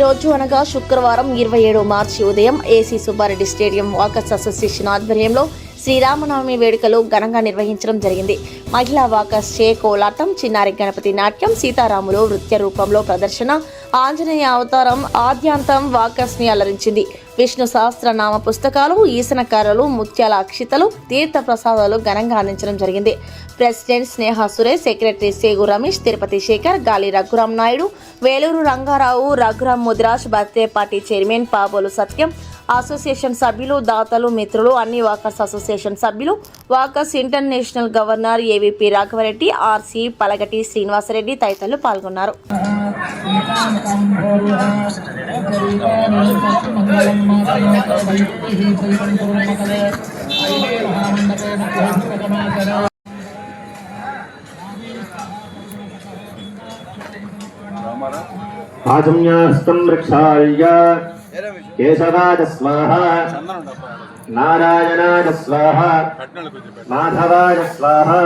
రోజు అనగా శుక్రవారం 27 మార్చి ఉదయం AC Subbareddy stadium walkers association ఆధ్వర్యంలో శ్రీరామనవమి వేడుకలు ఘనంగా నిర్వహించడం జరిగింది. మహిళా వాకర్స్ చే కోలాటం, చిన్నారి గణపతి నాట్యం, సీతారాములు నృత్య రూపంలో ప్రదర్శన, ఆంజనేయ అవతారం ఆద్యాంతం వాకర్స్ ని అలరించింది. విష్ణు సహస్రనామ పుస్తకాలు, ఈసనకారులు, ముత్యాల అక్షితలు, తీర్థ ప్రసాదాలు ఘనంగా అందించడం జరిగింది. President Sneha Suresh, secretary Segu Ramesh, Tirupati Shekhar, Gali Raghuram Naidu, Veluru Rangarao, Raghuram Mudiraj, birthday party chairman Pabolu Satyam, association సభ్యులు, దాతలు, మిత్రులు, అన్ని వాకర్స్ అసోసియేషన్ సభ్యులు, walkers international governor AVP Raghavareddy, RC Palagati Srinivasareddy తదితరులు పాల్గొన్నారు. आजम्यास्तं वृक्षाय केशवाय स्वाहा, नारायणाय स्वाहा, माधवाय स्वाहा.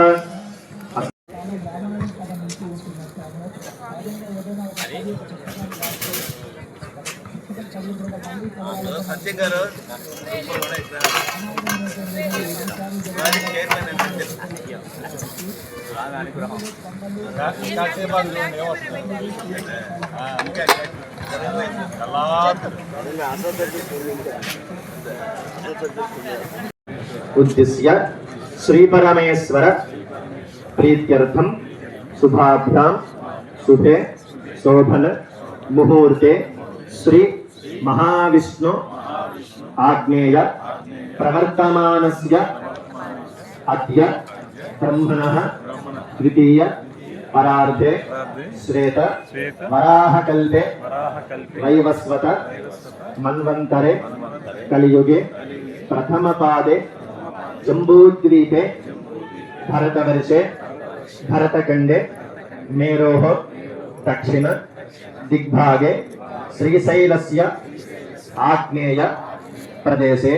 उद्दिश्य श्री परमेश्वर प्रीत्यर्थम शुभाभ्यां शुभे शोभन मुहूर्ते श्री महाविष्णु आग्नेय प्रवर्तमानस्य अद्य ब्रह्मणः द्वितीय परार्धे श्वेत वराहकल्पे वैवस्वत मन्वन्तरे कलियुगे प्रथमपादे जम्बूद्वीपे भरतवर्षे भरतखण्डे मेरोः दक्षिण दिग्भागे श्रीशैलस्य आग्नेय प्रदेशे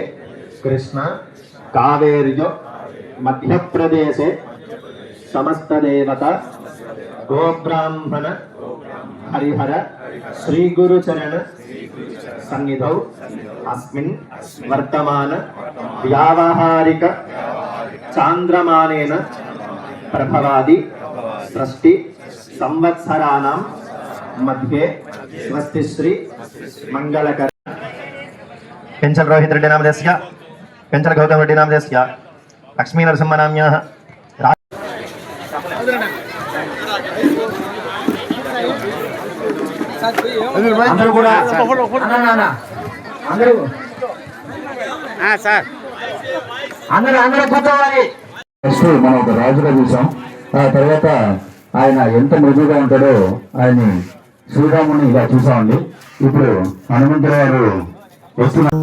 कृष्ण कावेर्यो मध्यप्रदेशे समस्तदेवता गोब्राह्मण हरिहर श्रीगुरुचरण सन्निधौ अस्मिन् वर्तमान व्यावहारिक चान्द्रमानेन प्रभवादि सृष्टि संवत्सराणां मध्ये स्वस्तिश्री मंगलकर पेंचल रोहित रेड्डी नामधेयस्य पेंचल गौतम रेड्डी नामधेयस्य लक्ष्मी नरसिंह नाम्याः అందరూ కూడా అందరూ కూర్చోవాలి. మనం ఒక రాజుగా చూసాం. ఆ తర్వాత ఆయన ఎంత మృదువుగా ఉంటాడో ఆయన్ని శ్రీరాముని ఇలా చూసామండి. ఇప్పుడు హనుమంతుల వారు వస్తున్నారు.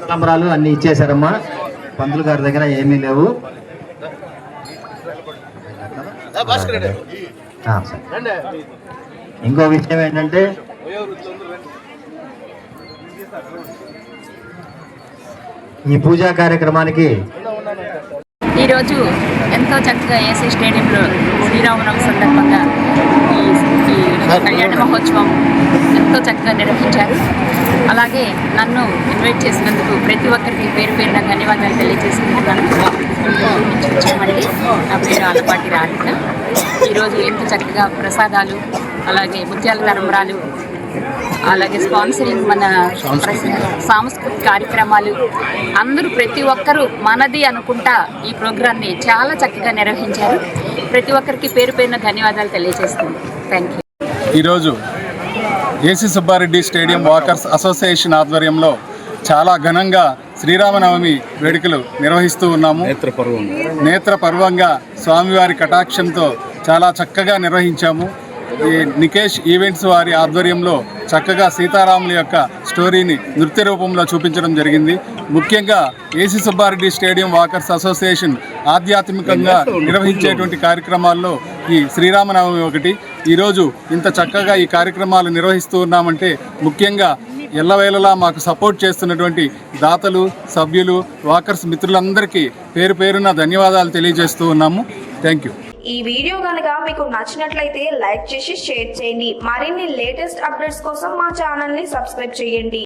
కెమెరాలు అన్ని ఇచ్చేసారమ్మా. పంతులు గారి దగ్గర ఏమీ లేవు. సరే. ఇంకో విషయం ఏంటంటే ఈ పూజా కార్యక్రమానికి ఈరోజు ఎంతో చక్కగా ఏసీ స్టేడియంలో శ్రీరామనవమి సందర్భంగా ఈ కళ్యాణ మహోత్సవం ఎంతో చక్కగా నిర్వహించారు. అలాగే నన్ను ఇన్వైట్ చేసినందుకు ప్రతి ఒక్కరికి పేరు పేరున ధన్యవాదాలు తెలియజేసుకుంటున్నాను. వచ్చామండి. నా పేరు ఆలపాటి రాధిక. ఈరోజు ఎంతో చక్కగా ప్రసాదాలు, అలాగే ముత్యాల తరంబరాలు, అలాగే స్పాన్సరింగ్, మన సాంస్కృతిక కార్యక్రమాలు, అందరూ ప్రతి ఒక్కరూ మనది అనుకుంటా ఈ ప్రోగ్రాన్ని చాలా చక్కగా నిర్వహించారు. ప్రతి ఒక్కరికి పేరు పేరున ధన్యవాదాలు తెలియజేస్తుంది. Thank you. ఈరోజు AC Subbareddy stadium walkers association ఆధ్వర్యంలో చాలా ఘనంగా శ్రీరామనవమి వేడుకలు నిర్వహిస్తూ ఉన్నాము. నేత్రపర్వంగా స్వామివారి కటాక్షంతో చాలా చక్కగా నిర్వహించాము. ఈ నికేష్ ఈవెంట్స్ వారి ఆధ్వర్యంలో చక్కగా సీతారాముల యొక్క స్టోరీని నృత్య రూపంలో చూపించడం జరిగింది. ముఖ్యంగా AC Subbareddy stadium walkers association ఆధ్యాత్మికంగా నిర్వహించేటువంటి కార్యక్రమాల్లో ఈ శ్రీరామనవమి ఒకటి. ఈరోజు ఇంత చక్కగా ఈ కార్యక్రమాలు నిర్వహిస్తూ ఉన్నామంటే ముఖ్యంగా ఎల్లవేళలా మాకు సపోర్ట్ చేస్తున్నటువంటి దాతలు, సభ్యులు, వాకర్స్ మిత్రులందరికీ పేరు పేరున ధన్యవాదాలు తెలియజేస్తూ ఉన్నాము. Thank you. ఈ వీడియో కనుక మీకు నచ్చినట్లయితే లైక్ చేసి షేర్ చేయండి. మరిన్ని లేటెస్ట్ అప్డేట్స్ కోసం మా ఛానల్ ని సబ్స్క్రైబ్ చేయండి.